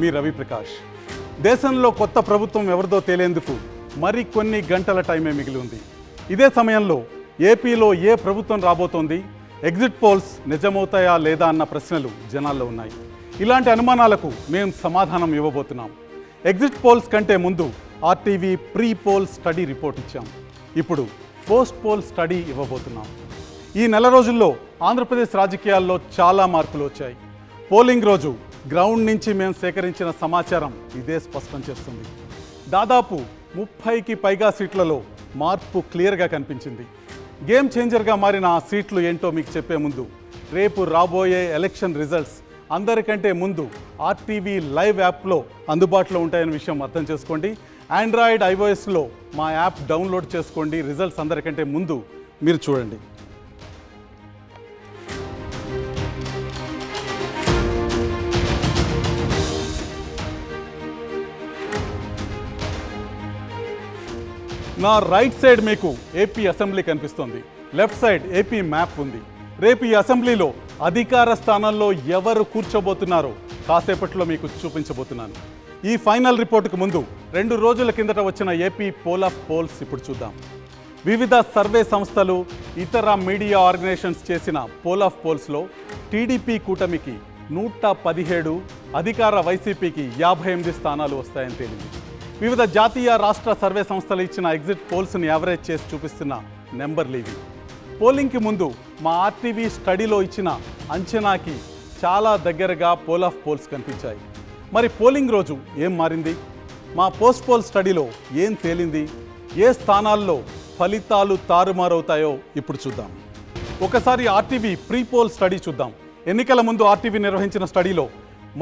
మీ రవి ప్రకాష్. దేశంలో కొత్త ప్రభుత్వం ఎవరిదో తేలేందుకు మరి కొన్ని గంటల టైమే మిగిలి ఉంది. ఇదే సమయంలో ఏపీలో ఏ ప్రభుత్వం రాబోతోంది, ఎగ్జిట్ పోల్స్ నిజమవుతాయా లేదా అన్న ప్రశ్నలు జనాల్లో ఉన్నాయి. ఇలాంటి అనుమానాలకు మేము సమాధానం ఇవ్వబోతున్నాం. ఎగ్జిట్ పోల్స్ కంటే ముందు RTV pre poll study report ఇచ్చాం. ఇప్పుడు పోస్ట్ పోల్ స్టడీ ఇవ్వబోతున్నాం. ఈ నెల రోజుల్లో ఆంధ్రప్రదేశ్ రాజకీయాల్లో చాలా మార్పులు వచ్చాయి. పోలింగ్ రోజు గ్రౌండ్ నుంచి మేము సేకరించిన సమాచారం ఇదే స్పష్టం చేస్తుంది. దాదాపు 30కి పైగా సీట్లలో మార్పు క్లియర్గా కనిపించింది. గేమ్ చేంజర్గా మారిన ఆ సీట్లు ఏంటో మీకు చెప్పే ముందు రేపు రాబోయే ఎలక్షన్ రిజల్ట్స్ అందరికంటే ముందు ఆర్టీవీ లైవ్ యాప్లో అందుబాటులో ఉంటాయనే విషయం అర్థం చేసుకోండి. ఆండ్రాయిడ్, ఐఓఎస్లో మా యాప్ డౌన్లోడ్ చేసుకోండి. రిజల్ట్స్ అందరికంటే ముందు మీరు చూడండి. నా రైట్ సైడ్ మీకు ఏపీ అసెంబ్లీ కనిపిస్తోంది. లెఫ్ట్ సైడ్ ఏపీ మ్యాప్ ఉంది. రేపు ఈ అసెంబ్లీలో అధికార స్థానంలో ఎవరు కూర్చోబోతున్నారో కాసేపట్లో మీకు చూపించబోతున్నాను. ఈ ఫైనల్ రిపోర్టుకు ముందు 2 రోజుల కిందట వచ్చిన ఏపీ పోల్ ఆఫ్ పోల్స్ ఇప్పుడు చూద్దాం. వివిధ సర్వే సంస్థలు, ఇతర మీడియా ఆర్గనైజేషన్స్ చేసిన పోల్ ఆఫ్ పోల్స్లో టీడీపీ కూటమికి 117, అధికార వైసీపీకి 58 స్థానాలు వస్తాయని తేలింది. వివిధ జాతీయ, రాష్ట్ర సర్వే సంస్థలు ఇచ్చిన ఎగ్జిట్ పోల్స్ని యావరేజ్ చేసి చూపిస్తున్న నెంబర్లు ఇవి. పోలింగ్కి ముందు మా ఆర్టీవీ స్టడీలో ఇచ్చిన అంచనాకి చాలా దగ్గరగా పోల్ ఆఫ్ పోల్స్ కనిపించాయి. మరి పోలింగ్ రోజు ఏం మారింది? మా పోస్ట్ పోల్ స్టడీలో ఏం తేలింది? ఏ స్థానాల్లో ఫలితాలు తారుమారవుతాయో ఇప్పుడు చూద్దాం. ఒకసారి ఆర్టీవీ ప్రీ పోల్ స్టడీ చూద్దాం. ఎన్నికల ముందు ఆర్టీవీ నిర్వహించిన స్టడీలో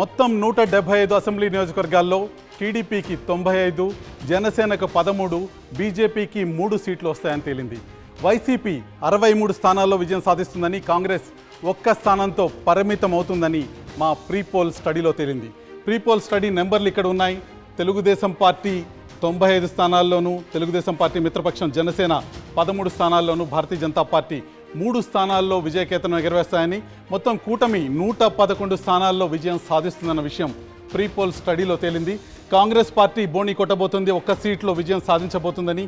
మొత్తం 175 అసెంబ్లీ నియోజకవర్గాల్లో టీడీపీకి 95, జనసేనకు 13, బీజేపీకి 3 సీట్లు వస్తాయని తేలింది. వైసీపీ 63 స్థానాల్లో విజయం సాధిస్తుందని, కాంగ్రెస్ 1 స్థానంతో పరిమితం అవుతుందని మా ప్రీ పోల్ స్టడీలో తేలింది. ప్రీ పోల్ స్టడీ నెంబర్లు ఇక్కడ ఉన్నాయి. Telugu Desam party 95 స్థానాల్లోనూ, Telugu Desam party మిత్రపక్షం Janasena 13 స్థానాల్లోనూ, Bharatiya Janata party 3 స్థానాల్లో విజయకేతనం ఎగరవేస్తాయని, మొత్తం కూటమి 111 స్థానాల్లో విజయం సాధిస్తుందన్న విషయం ప్రీ పోల్ స్టడీలో తేలింది. కాంగ్రెస్ పార్టీ బోణి కొట్టబోతుంది, 1 సీట్లో విజయం సాధించబోతుందని,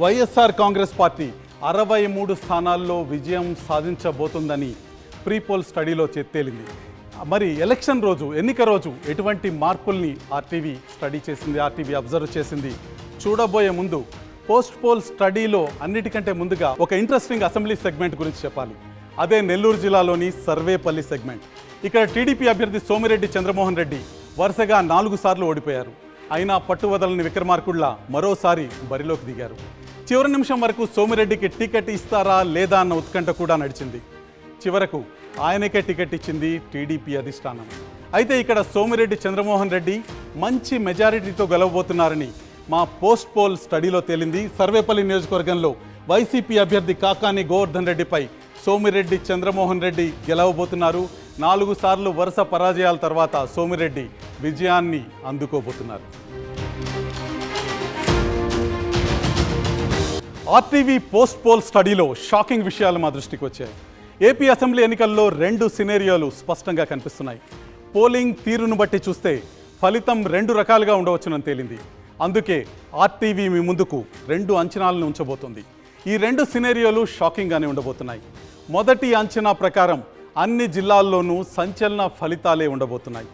వైఎస్ఆర్ కాంగ్రెస్ పార్టీ 63 స్థానాల్లో విజయం సాధించబోతుందని ప్రీ పోల్ స్టడీలో తేలింది. మరి ఎలక్షన్ రోజు, ఎన్నిక రోజు ఎటువంటి మార్పుల్ని ఆర్టీవీ స్టడీ చేసింది, ఆర్టీవీ అబ్జర్వ్ చేసింది చూడబోయే ముందు పోస్ట్ పోల్ స్టడీలో అన్నిటికంటే ముందుగా ఒక ఇంట్రెస్టింగ్ అసెంబ్లీ సెగ్మెంట్ గురించి చెప్పాలి. అదే నెల్లూరు జిల్లాలోని సర్వేపల్లి సెగ్మెంట్. ఇక్కడ టీడీపీ అభ్యర్థి సోమిరెడ్డి చంద్రమోహన్ రెడ్డి వరుసగా 4 సార్లు ఓడిపోయారు. అయినా పట్టువదలని విక్రమార్కుల్లా మరోసారి బరిలోకి దిగారు. చివరి నిమిషం వరకు సోమిరెడ్డికి టికెట్ ఇస్తారా లేదా అన్న ఉత్కంఠ కూడా నడిచింది. చివరకు ఆయనకే టికెట్ ఇచ్చింది టీడీపీ అధిష్టానం. అయితే ఇక్కడ సోమిరెడ్డి చంద్రమోహన్ రెడ్డి మంచి మెజారిటీతో గెలవబోతున్నారని మా పోస్ట్ పోల్ స్టడీలో తేలింది. సర్వేపల్లి నియోజకవర్గంలో వైసీపీ అభ్యర్థి కాకాని గోవర్ధన్ రెడ్డిపై సోమిరెడ్డి చంద్రమోహన్ రెడ్డి గెలవబోతున్నారు. 4 సార్లు వరుస పరాజయాల తర్వాత సోమిరెడ్డి విజయాన్ని అందుకోబోతున్నారు. ఆర్టీవీ పోస్ట్ పోల్ స్టడీలో షాకింగ్ విషయాలు మా దృష్టికి వచ్చాయి. ఏపీ అసెంబ్లీ ఎన్నికల్లో 2 సినేరియోలు స్పష్టంగా కనిపిస్తున్నాయి. పోలింగ్ తీరును బట్టి చూస్తే ఫలితం 2 రకాలుగా ఉండవచ్చునని తేలింది. అందుకే ఆర్టీవీ మీ ముందుకు 2 అంచనాలను ఉంచబోతుంది. ఈ 2 సినేరియోలు షాకింగ్గానే ఉండబోతున్నాయి. మొదటి అంచనా ప్రకారం అన్ని జిల్లాల్లోనూ సంచలన ఫలితాలే ఉండబోతున్నాయి.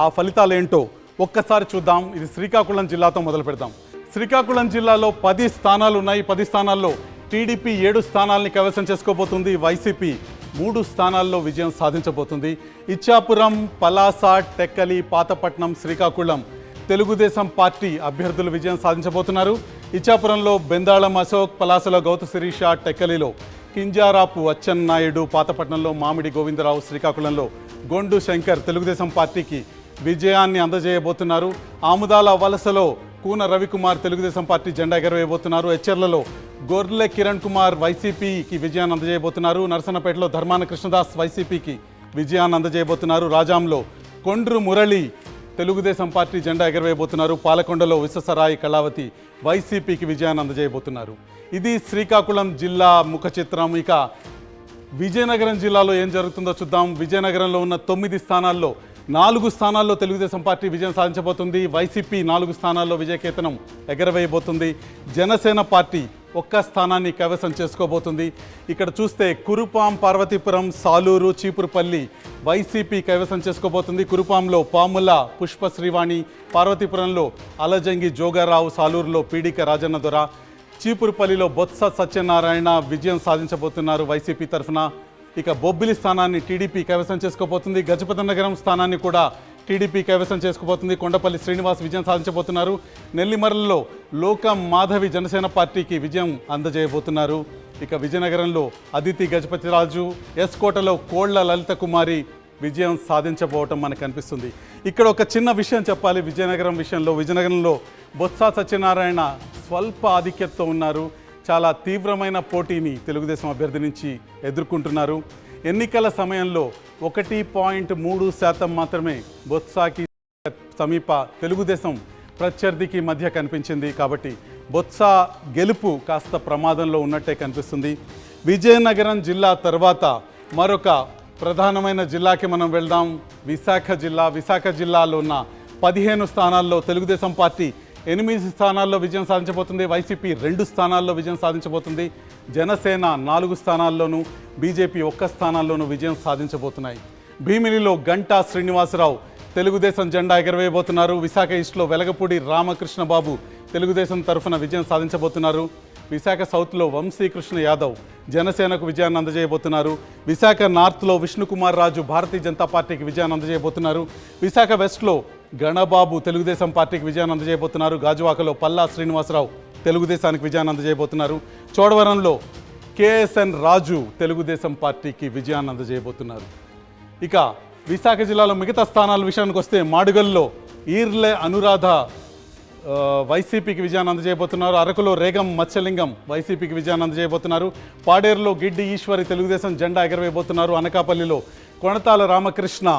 ఆ ఫలితాలు ఏంటో ఒక్కసారి చూద్దాం. ఇది శ్రీకాకుళం జిల్లాతో మొదలు పెడదాం. శ్రీకాకుళం జిల్లాలో 10 స్థానాలు ఉన్నాయి. 10 స్థానాల్లో టీడీపీ 7 స్థానాలని కైవసం చేసుకోబోతుంది. వైసీపీ 3 స్థానాల్లో విజయం సాధించబోతుంది. ఇచ్చాపురం, పలాస, టెక్కలి, పాతపట్నం, శ్రీకాకుళం తెలుగుదేశం పార్టీ అభ్యర్థులు విజయం సాధించబోతున్నారు. ఇచ్చాపురంలో బెందాళం అశోక్, పలాసలో గౌతు శిరీష, టెక్కలిలో కింజారాపు అచ్చెన్నాయుడు, పాతపట్నంలో మామిడి గోవిందరావు, శ్రీకాకుళంలో గొండు శంకర్ తెలుగుదేశం పార్టీకి విజయాన్ని అందజేయబోతున్నారు. ఆముదాల వలసలో కూన రవికుమార్ తెలుగుదేశం పార్టీ జెండా ఎగరవేయబోతున్నారు. ఎచ్చెర్లలో గొర్లె కిరణ్ కుమార్ వైసీపీకి విజయాన్ని అందజేయబోతున్నారు. నరసన్నపేటలో ధర్మాన కృష్ణదాస్ వైసీపీకి విజయాన్ని అందజేయబోతున్నారు. రాజాంలో కొండ్రు మురళి తెలుగుదేశం పార్టీ జెండా ఎగరవేయబోతున్నారు. పాలకొండలో విశ్వసరాయి కళావతి వైసీపీకి విజయాన్ని అందజేయబోతున్నారు. ఇది శ్రీకాకుళం జిల్లా ముఖ చిత్రం. ఇక విజయనగరం జిల్లాలో ఏం జరుగుతుందో చూద్దాం. విజయనగరంలో ఉన్న 9 స్థానాల్లో 4 స్థానాల్లో తెలుగుదేశం పార్టీ విజయం సాధించబోతుంది. వైసీపీ 4 స్థానాల్లో విజయకేతనం ఎగరవేయబోతుంది. జనసేన పార్టీ 1 స్థానాన్ని కైవసం చేసుకోబోతుంది. ఇక్కడ చూస్తే కురుపాం, పార్వతీపురం, సాలూరు, చీపురుపల్లి వైసీపీ కైవసం చేసుకోబోతుంది. కురుపాంలో పాముల పుష్ప శ్రీవాణి, పార్వతీపురంలో అలజంగి జోగారావు, సాలూరులో పీడిక రాజన్న దొర, చీపురుపల్లిలో బొత్స సత్యనారాయణ విజయం సాధించబోతున్నారు వైసీపీ తరఫున. ఇక బొబ్బిలి స్థానాన్ని టీడీపీ కైవసం చేసుకోబోతుంది. గజపతి నగరం స్థానాన్ని కూడా టీడీపీ కైవసం చేసుకోబోతుంది. కొండపల్లి శ్రీనివాస్ విజయం సాధించబోతున్నారు. నెల్లిమర్లలో లోకం మాధవి జనసేన పార్టీకి విజయం అందజేయబోతున్నారు. ఇక విజయనగరంలో అదితి గజపతిరాజు, ఎస్కోటలో కోళ్ల లలిత కుమారి విజయం సాధించబోవటం మనకు కనిపిస్తుంది. ఇక్కడ ఒక చిన్న విషయం చెప్పాలి. విజయనగరం విషయంలో, విజయనగరంలో బొత్స సత్యనారాయణ స్వల్ప ఆధిక్యతతో ఉన్నారు. చాలా తీవ్రమైన పోటీని తెలుగుదేశం అభ్యర్థి నుంచి ఎదుర్కొంటున్నారు. ఎన్నికల సమయంలో 1.3% మాత్రమే బొత్సాకి సమీప తెలుగుదేశం ప్రత్యర్థికి మధ్య కనిపించింది. కాబట్టి బొత్స గెలుపు కాస్త ప్రమాదంలో ఉన్నట్టే కనిపిస్తుంది. విజయనగరం జిల్లా తర్వాత మరొక ప్రధానమైన జిల్లాకి మనం వెళ్దాం. విశాఖ జిల్లా. విశాఖ జిల్లాలో ఉన్న 15 స్థానాల్లో తెలుగుదేశం పార్టీ 8 స్థానాల్లో విజయం సాధించబోతుంది. వైసీపీ 2 స్థానాల్లో విజయం సాధించబోతుంది. జనసేన 4 స్థానాల్లోనూ, బీజేపీ 1 స్థానాల్లోనూ విజయం సాధించబోతున్నాయి. భీమిలిలో గంటా శ్రీనివాసరావు తెలుగుదేశం జెండా ఎగరవేయబోతున్నారు. విశాఖ ఈస్ట్లో వెలగపూడి రామకృష్ణబాబు తెలుగుదేశం తరఫున విజయం సాధించబోతున్నారు. విశాఖ సౌత్లో వంశీకృష్ణ యాదవ్ జనసేనకు విజయాన్ని అందజేయబోతున్నారు. విశాఖ నార్త్లో విష్ణుకుమార్ రాజు భారతీయ జనతా పార్టీకి విజయాన్ని అందజేయబోతున్నారు. విశాఖ వెస్ట్లో గణబాబు తెలుగుదేశం పార్టీకి విజయాన్ని అందజేయబోతున్నారు. గాజువాకలో పల్లా శ్రీనివాసరావు తెలుగుదేశానికి విజయాన్ని అందజేయబోతున్నారు. చోడవరంలో కేఎస్ఎన్ రాజు తెలుగుదేశం పార్టీకి విజయాన్ని అందజేయబోతున్నారు. ఇక విశాఖ జిల్లాలో మిగతా స్థానాల విషయానికి వస్తే మాడుగల్లో ఈర్లే అనురాధ వైసీపీకి విజయాన్ని అందజేయబోతున్నారు. అరకులో రేగం మత్స్యలింగం వైసీపీకి విజయాన్ని అందజేయబోతున్నారు. పాడేరులో గిడ్డి ఈశ్వరి తెలుగుదేశం జెండా ఎగరవేయబోతున్నారు. అనకాపల్లిలో కొణతాల రామకృష్ణ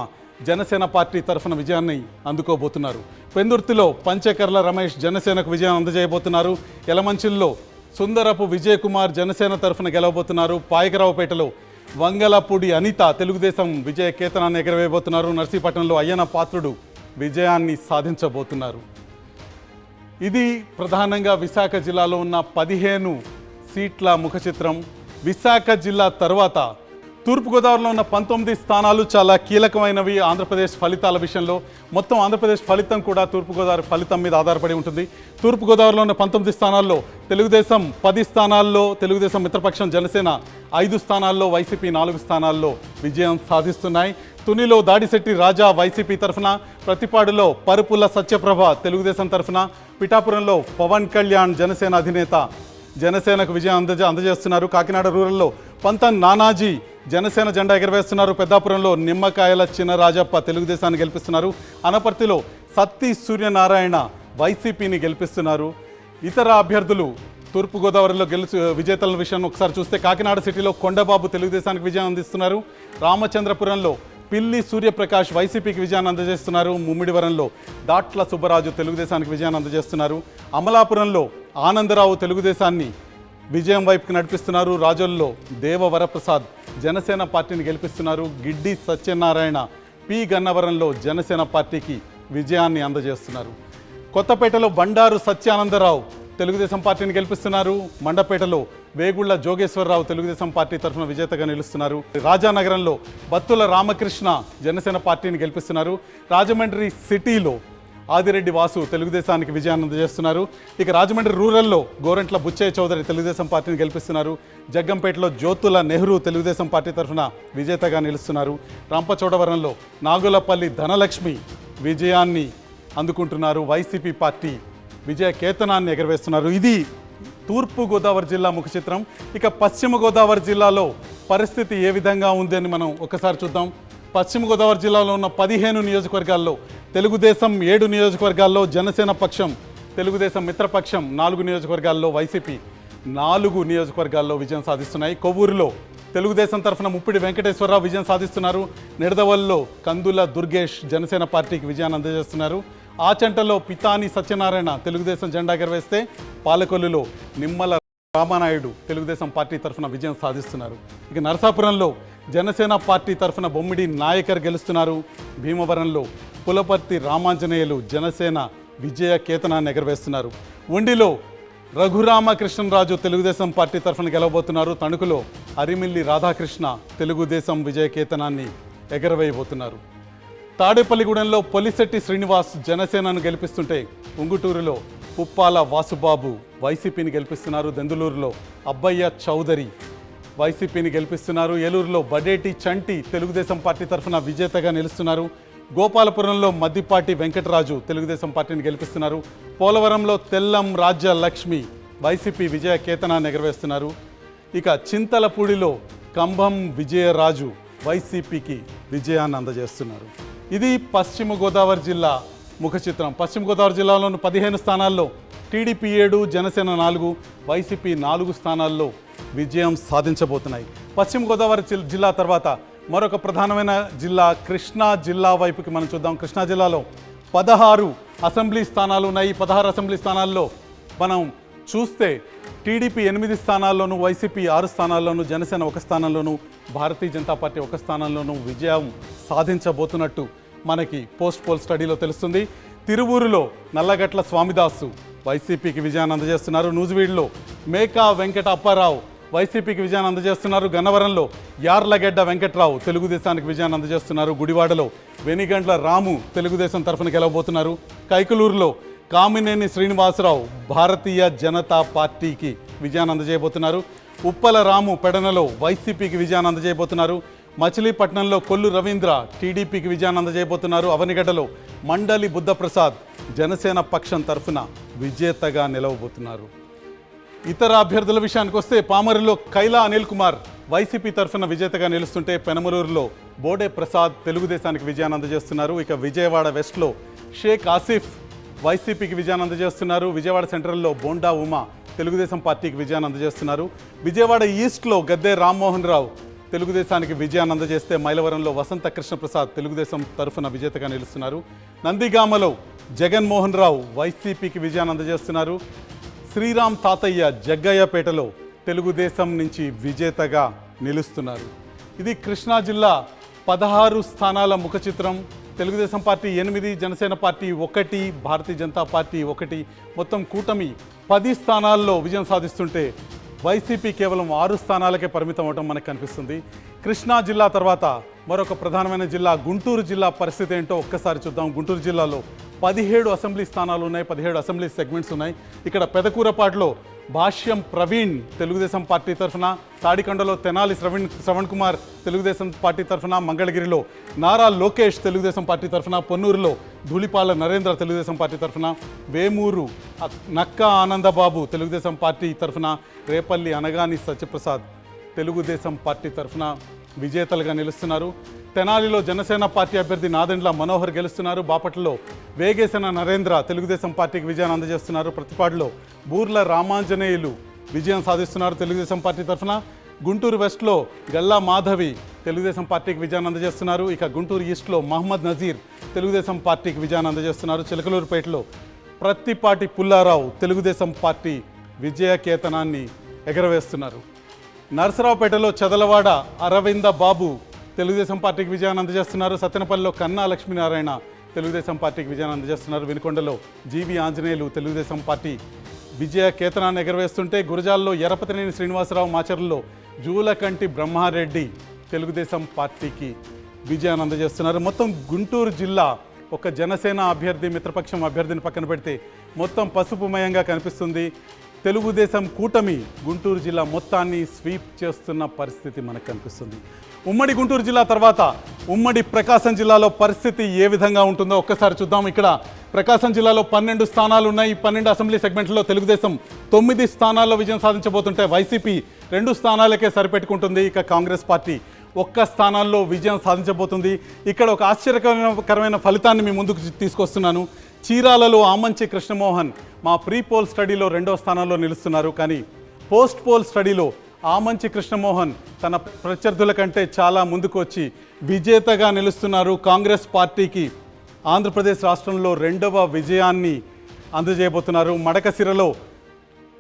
జనసేన పార్టీ తరఫున విజయాన్ని అందుకోబోతున్నారు. పెందుర్తిలో పంచకర్ల రమేష్ జనసేనకు విజయాన్ని అందజేయబోతున్నారు. యలమంచిల్లో సుందరపు విజయ్ కుమార్ జనసేన తరఫున గెలవబోతున్నారు. పాయకరావుపేటలో వంగలపూడి అనిత తెలుగుదేశం విజయ కేతనాన్ని ఎగరవేయబోతున్నారు. నర్సీపట్నంలో అయ్యన పాత్రుడు విజయాన్ని సాధించబోతున్నారు. ఇది ప్రధానంగా విశాఖ జిల్లాలో ఉన్న 15 సీట్ల ముఖ చిత్రం. విశాఖ జిల్లా తర్వాత తూర్పుగోదావరిలో ఉన్న 19 స్థానాలు చాలా కీలకమైనవి ఆంధ్రప్రదేశ్ ఫలితాల విషయంలో. మొత్తం ఆంధ్రప్రదేశ్ ఫలితం కూడా తూర్పుగోదావరి ఫలితం మీద ఆధారపడి ఉంటుంది. తూర్పుగోదావరిలో ఉన్న 19 స్థానాల్లో తెలుగుదేశం 10 స్థానాల్లో, తెలుగుదేశం మిత్రపక్షం జనసేన 5 స్థానాల్లో, వైసీపీ 4 స్థానాల్లో విజయం సాధిస్తున్నాయి. తునిలో దాడిశెట్టి రాజా వైసీపీ తరఫున, ప్రతిపాడులో పరుపుల సత్యప్రభ తెలుగుదేశం తరఫున, పిఠాపురంలో పవన్ కళ్యాణ్ జనసేన అధినేత జనసేనకు విజయం అందజేస్తున్నారు. కాకినాడ రూరల్లో పంతన్ నానాజీ జనసేన జెండా ఎగరవేస్తున్నారు. పెద్దాపురంలో నిమ్మకాయల చినరాజప్ప తెలుగుదేశాన్ని గెలిపిస్తున్నారు. అనపర్తిలో సత్తి సూర్యనారాయణ వైసీపీని గెలిపిస్తున్నారు. ఇతర అభ్యర్థులు తూర్పుగోదావరిలో విజేతల విషయాన్ని ఒకసారి చూస్తే కాకినాడ సిటీలో కొండబాబు తెలుగుదేశానికి విజయం అందిస్తున్నారు. రామచంద్రపురంలో పిల్లి సూర్యప్రకాష్ వైసీపీకి విజయాన్ని అందజేస్తున్నారు. ముమ్మిడివరంలో దాట్ల సుబ్బరాజు తెలుగుదేశానికి విజయాన్ని అందజేస్తున్నారు. అమలాపురంలో ఆనందరావు తెలుగుదేశాన్ని విజయం వైపుకి నడిపిస్తున్నారు. రాజోల్లో దేవవరప్రసాద్ జనసేన పార్టీని గెలిపిస్తున్నారు. గిడ్డి సత్యనారాయణ పి గన్నవరంలో జనసేన పార్టీకి విజయాన్ని అందజేస్తున్నారు. కొత్తపేటలో బండారు సత్యానందరావు తెలుగుదేశం పార్టీని గెలిపిస్తున్నారు. మండపేటలో వేగుళ్ల జోగేశ్వరరావు తెలుగుదేశం పార్టీ తరఫున విజేతగా నిలుస్తున్నారు. రాజానగరంలో బత్తుల రామకృష్ణ జనసేన పార్టీని గెలిపిస్తున్నారు. రాజమండ్రి సిటీలో ఆదిరెడ్డి వాసు తెలుగుదేశానికి విజయాన్ని అందజేస్తున్నారు. ఇక రాజమండ్రి రూరల్లో గోరంట్ల బుచ్చయ్య చౌదరి తెలుగుదేశం పార్టీని గెలిపిస్తున్నారు. జగ్గంపేటలో జ్యోతుల నెహ్రూ తెలుగుదేశం పార్టీ తరఫున విజేతగా నిలుస్తున్నారు. రంపచోడవరంలో నాగులపల్లి ధనలక్ష్మి విజయాన్ని అందుకుంటున్నారు. వైసీపీ పార్టీ విజయ కేతనాన్ని ఎగరవేస్తున్నారు. ఇది తూర్పుగోదావరి జిల్లా ముఖ చిత్రం. ఇక పశ్చిమ గోదావరి జిల్లాలో పరిస్థితి ఏ విధంగా ఉంది అని మనం ఒకసారి చూద్దాం. పశ్చిమ గోదావరి జిల్లాలో ఉన్న 15 నియోజకవర్గాల్లో తెలుగుదేశం 7 నియోజకవర్గాల్లో, జనసేన పక్షం తెలుగుదేశం మిత్రపక్షం 4 నియోజకవర్గాల్లో, వైసీపీ 4 నియోజకవర్గాల్లో విజయం సాధిస్తున్నాయి. కొవ్వూరులో తెలుగుదేశం తరఫున ముప్పిడి వెంకటేశ్వరరావు విజయం సాధిస్తున్నారు. నిడదవల్లో కందుల దుర్గేష్ జనసేన పార్టీకి విజయాన్ని అందజేస్తున్నారు. ఆచంటలో పితాని సత్యనారాయణ తెలుగుదేశం జెండా ఎగరవేస్తే, పాలకొల్లులో నిమ్మల రామానాయుడు తెలుగుదేశం పార్టీ తరఫున విజయం సాధిస్తున్నారు. ఇక నరసాపురంలో జనసేన పార్టీ తరఫున బొమ్మిడి నాయకర్ గెలుస్తున్నారు. భీమవరంలో పులపర్తి రామాంజనేయులు జనసేన విజయ కేతనాన్ని ఎగరవేస్తున్నారు. ఉండిలో రఘురామకృష్ణరాజు తెలుగుదేశం పార్టీ తరఫున గెలవబోతున్నారు. తణుకులో అరిమిల్లి రాధాకృష్ణ తెలుగుదేశం విజయ కేతనాన్ని ఎగరవేయబోతున్నారు. తాడేపల్లిగూడెంలో పొలిశెట్టి శ్రీనివాస్ జనసేనను గెలిపిస్తుంటే ఉంగుటూరులో పుప్పాల వాసుబాబు వైసీపీని గెలిపిస్తున్నారు. దెందులూరులో అబ్బయ్య చౌదరి వైసీపీని గెలిపిస్తున్నారు. ఏలూరులో బడేటి చంటి తెలుగుదేశం పార్టీ తరఫున విజేతగా నిలుస్తున్నారు. గోపాలపురంలో మద్దిపాటి వెంకటరాజు తెలుగుదేశం పార్టీని గెలిపిస్తున్నారు. పోలవరంలో తెల్లం రాజ్య లక్ష్మి వైసీపీ విజయ కేతనాన్ని ఎగరవేస్తున్నారు. ఇక చింతలపూడిలో కంభం విజయరాజు వైసీపీకి విజయాన్ని అందజేస్తున్నారు. ఇది పశ్చిమ గోదావరి జిల్లా ముఖ చిత్రం. పశ్చిమ గోదావరి జిల్లాలోని 15 స్థానాల్లో టీడీపీ 7, జనసేన 4, వైసీపీ 4 స్థానాల్లో విజయం సాధించబోతున్నాయి. పశ్చిమ గోదావరి జిల్లా తర్వాత మరొక ప్రధానమైన జిల్లా కృష్ణా జిల్లా వైపుకి మనం చూద్దాం. కృష్ణా జిల్లాలో 16 అసెంబ్లీ స్థానాలు ఉన్నాయి. 16 అసెంబ్లీ స్థానాల్లో మనం చూస్తే TDP 8 స్థానాల్లోనూ, YCP 6 స్థానాల్లోనూ, Janasena 1 స్థానంలోనూ, Bharatiya Janata party 1 స్థానంలోనూ విజయం సాధించబోతున్నట్టు మనకి పోల్ స్టడీలో తెలుస్తుంది. తిరువూరులో నల్లగట్ల స్వామిదాసు వైసీపీకి విజయాన్ని అందజేస్తున్నారు. నూజివీడులో మేకా వెంకట అప్పారావు వైసీపీకి విజయాన్ని అందజేస్తున్నారు. గన్నవరంలో యార్లగడ్డ వెంకట్రావు తెలుగుదేశానికి విజయాన్ని అందజేస్తున్నారు. గుడివాడలో వెనిగండ్ల రాము తెలుగుదేశం తరఫున గెలవబోతున్నారు. కైకలూరులో కామినేని శ్రీనివాసరావు భారతీయ జనతా పార్టీకి విజయాన్ని అందజేయబోతున్నారు. ఉప్పల రాము పెడనలో వైసీపీకి విజయాన్ని అందజేయబోతున్నారు. మచిలీపట్నంలో కొల్లు రవీంద్ర టీడీపీకి విజయాన్ని అందజేయబోతున్నారు. అవనిగడ్డలో మండలి బుద్ధప్రసాద్ జనసేన పక్షం తరఫున విజేతగా నిలవబోతున్నారు. ఇతర అభ్యర్థుల విషయానికి వస్తే పామరులో కైలా అనిల్ కుమార్ వైసీపీ తరఫున విజేతగా నిలుస్తుంటే పెనమలూరులో బోడే ప్రసాద్ తెలుగుదేశానికి విజయాన్ని అందజేస్తున్నారు. ఇక విజయవాడ వెస్ట్లో షేక్ ఆసిఫ్ వైసీపీకి విజయాన్ని అందజేస్తున్నారు. విజయవాడ సెంట్రల్లో బోండా ఉమా తెలుగుదేశం పార్టీకి విజయాన్ని అందజేస్తున్నారు. విజయవాడ ఈస్ట్లో గద్దె రామ్మోహన్ రావు తెలుగుదేశానికి విజయాన్ని అందజేస్తే మైలవరంలో వసంత కృష్ణప్రసాద్ తెలుగుదేశం తరఫున విజేతగా నిలుస్తున్నారు. నందిగామలో జగన్మోహన్ రావు వైసీపీకి విజయాన్ని అందజేస్తున్నారు. శ్రీరామ్ తాతయ్య జగ్గయ్యపేటలో తెలుగుదేశం నుంచి విజేతగా నిలుస్తున్నారు. ఇది కృష్ణా జిల్లా 16 స్థానాల ముఖ చిత్రం. Telugu Desam party 8, Janasena party 1, Bharatiya Janata party 1, మొత్తం కూటమి 10 స్థానాల్లో విజయం సాధిస్తుంటే వైసీపీ కేవలం 6 స్థానాలకే పరిమితం అవడం మనకు కనిపిస్తుంది. కృష్ణా జిల్లా తర్వాత మరొక ప్రధానమైన జిల్లా గుంటూరు జిల్లా పరిస్థితి ఏంటో ఒక్కసారి చూద్దాం. గుంటూరు జిల్లాలో 17 అసెంబ్లీ స్థానాలు ఉన్నాయి, 17 అసెంబ్లీ సెగ్మెంట్స్ ఉన్నాయి. ఇక్కడ పెదకూరపాటులో భాష్యం ప్రవీణ్ తెలుగుదేశం పార్టీ తరఫున, తాడికొండలో తెనాలి శ్రవణ్ కుమార్ తెలుగుదేశం పార్టీ తరఫున, మంగళగిరిలో నారా లోకేష్ తెలుగుదేశం పార్టీ తరఫున, పొన్నూరులో ధూళిపాల నరేంద్ర తెలుగుదేశం పార్టీ తరఫున, వేమూరు నక్కా ఆనందబాబు తెలుగుదేశం పార్టీ తరఫున, రేపల్లి అనగాని సత్యప్రసాద్ తెలుగుదేశం పార్టీ తరఫున విజేతలుగా నిలుస్తున్నారు. తెనాలిలో జనసేన పార్టీ అభ్యర్థి నాదెండ్ల మనోహర్ గెలుస్తున్నారు. బాపట్లలో వేగేసిన నరేంద్ర తెలుగుదేశం పార్టీకి విజయాన్ని అందజేస్తున్నారు. ప్రతిపాడులో బూర్ల రామాంజనేయులు విజయం సాధిస్తున్నారు తెలుగుదేశం పార్టీ తరఫున. గుంటూరు వెస్ట్లో గల్లా మాధవి తెలుగుదేశం పార్టీకి విజయాన్ని అందజేస్తున్నారు. ఇక గుంటూరు ఈస్ట్లో మహమ్మద్ నజీర్ తెలుగుదేశం పార్టీకి విజయాన్ని అందజేస్తున్నారు. చిలకలూరుపేటలో ప్రత్తిపాటి పుల్లారావు తెలుగుదేశం పార్టీ విజయ కేతనాన్ని ఎగరవేస్తున్నారు. నరసరావుపేటలో చదలవాడ అరవింద బాబు తెలుగుదేశం పార్టీకి విజయాన్ని అందజేస్తున్నారు. సత్తెనపల్లిలో కన్నా లక్ష్మీనారాయణ తెలుగుదేశం పార్టీకి విజయాన్ని అందజేస్తున్నారు. వినుకొండలో జీవి ఆంజనేయులు తెలుగుదేశం పార్టీ విజయ కేతనాన్ని ఎగరవేస్తుంటే గురజాల్లో ఎరపతినేని శ్రీనివాసరావు, మాచర్లలో జూలకంటి బ్రహ్మారెడ్డి తెలుగుదేశం పార్టీకి విజయాన్ని అందజేస్తున్నారు. మొత్తం గుంటూరు జిల్లా ఒక జనసేన అభ్యర్థి, మిత్రపక్షం అభ్యర్థిని పక్కన పెడితే మొత్తం పసుపుమయంగా కనిపిస్తుంది. తెలుగుదేశం కూటమి గుంటూరు జిల్లా మొత్తాన్ని స్వీప్ చేస్తున్న పరిస్థితి మనకు కనిపిస్తుంది. ఉమ్మడి గుంటూరు జిల్లా తర్వాత ఉమ్మడి ప్రకాశం జిల్లాలో పరిస్థితి ఏ విధంగా ఉంటుందో ఒక్కసారి చూద్దాం. ఇక్కడ ప్రకాశం జిల్లాలో 12 స్థానాలు ఉన్నాయి. 12 అసెంబ్లీ సెగ్మెంట్లో తెలుగుదేశం 9 స్థానాల్లో విజయం సాధించబోతుంటే వైసీపీ 2 స్థానాలకే సరిపెట్టుకుంటుంది. ఇక కాంగ్రెస్ పార్టీ 1 స్థానాల్లో విజయం సాధించబోతుంది. ఇక్కడ ఒక ఆశ్చర్యకరమైన ఫలితాన్ని మీ ముందుకు తీసుకొస్తున్నాను. చీరాలలో ఆమంచి కృష్ణమోహన్ మా ప్రీ పోల్ స్టడీలో 2వ స్థానంలో నిలుస్తున్నారు. కానీ పోస్ట్ పోల్ స్టడీలో ఆమంచి కృష్ణమోహన్ తన ప్రత్యర్థుల కంటే చాలా ముందుకు వచ్చి విజేతగా నిలుస్తున్నారు. కాంగ్రెస్ పార్టీకి ఆంధ్రప్రదేశ్ రాష్ట్రంలో 2వ విజయాన్ని అందజేయబోతున్నారు. మడకసిరలో